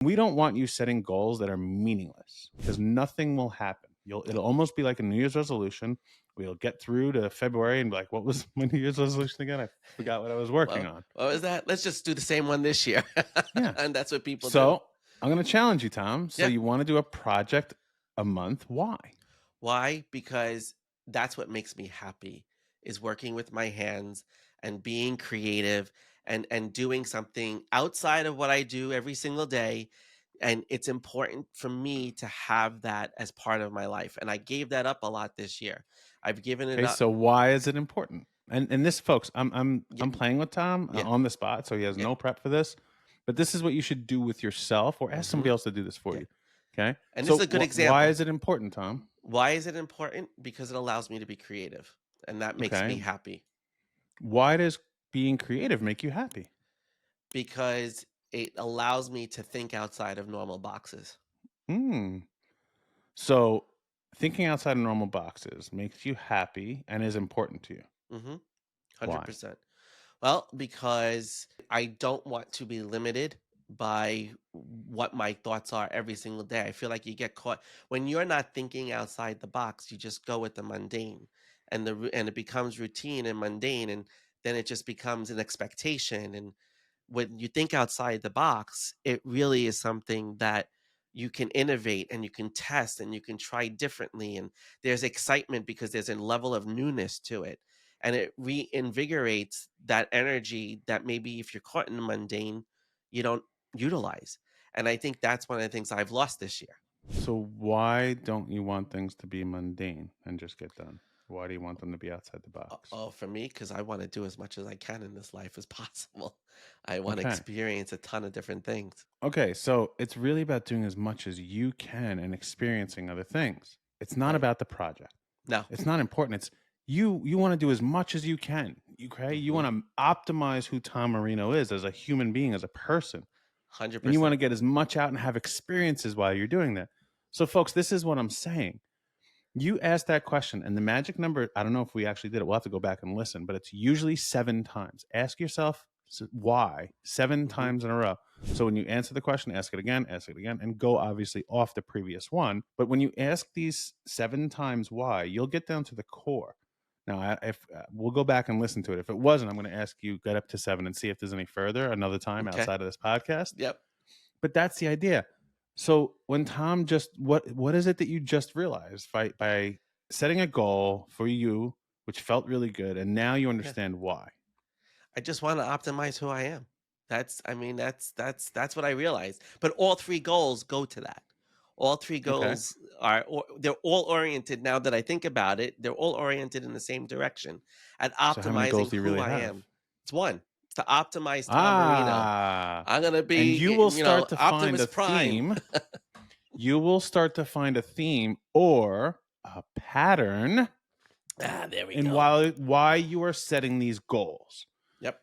We don't want you setting goals that are meaningless because nothing will happen. It'll almost be like a New Year's resolution. We'll get through to February and be like, what was my New Year's resolution again? I forgot what I was working Well, on. what was that? Let's just do the same one this year. Yeah. And that's what people do. So I'm going to challenge you, Tom. So Yeah. you want to do a project a month. Why? Why? Because that's what makes me happy is working with my hands and being creative and doing something outside of what I do every single day. And it's important for me to have that as part of my life. And I gave that up a lot this year. I've given it Okay. up. So why is it important? And this, folks, Yeah, I'm playing with Tom yeah, on the spot, so he has yeah. no prep for this. But this is what you should do with yourself, or ask Hmm. somebody else to do this for Yeah. you. Okay. And this is So a good why example. is it important, Tom? Why is it important? Because it allows me to be creative. And that makes Okay. me happy Why does being creative make you happy? because it allows me to think outside of normal boxes. Hmm. So thinking outside of normal boxes makes you happy and is important to you. Hmm. Why? 100%. Well, because I don't want to be limited by what my thoughts are every single day. I feel like you get caught when you're not thinking outside the box, you just go with the mundane and it becomes routine and mundane and then it just becomes an expectation and when you think outside the box, it really is something that you can innovate and you can test and you can try differently. And there's excitement because there's a level of newness to it. And it reinvigorates that energy that maybe if you're caught in the mundane, you don't utilize. And I think that's one of the things I've lost this year. So why don't you want things to be mundane and just get done? Why do you want them to be outside the box? Oh, for me, because I want to do as much as I can in this life as possible. I want to Okay. experience a ton of different things. Okay, so it's really about doing as much as you can and experiencing other things. It's not Right. about the project. No. It's not important. It's you want to do as much as you can. Okay? You Hmm. want to optimize who Tom Marino is as a human being, as a person. And you want 100%. to get as much out and have experiences while you're doing that. So folks, this is what I'm saying. You asked that question, and the magic number, I don't know if we actually did it. We'll have to go back and listen, but it's usually 7 times. Ask yourself why 7 Hmm. times in a row. So when you answer the question, ask it again, and go obviously off the previous one. But when you ask these 7 times why, you'll get down to the core. Now, if we'll go back and listen to it. If it wasn't, I'm going to ask you get up to 7 and see if there's any further another time Okay. outside of this podcast. Yep. But that's the idea. So when Tom just what is it that you just realized by setting a goal for you, which felt really good, and now you Yeah. understand why? I just want to optimize who I am. I mean, that's what I realized. But all three goals go to that. All three Okay. goals are, or, they're all oriented. Now that I think about it, they're all oriented in the same direction at So how many goals optimizing do you who really I have? am. It's one to optimize Tom Marino. Ah, I'm gonna and you will be, start to find Optimus a Prime. theme. You will start to find a theme or a pattern There we in go. why you are setting these goals. Yep.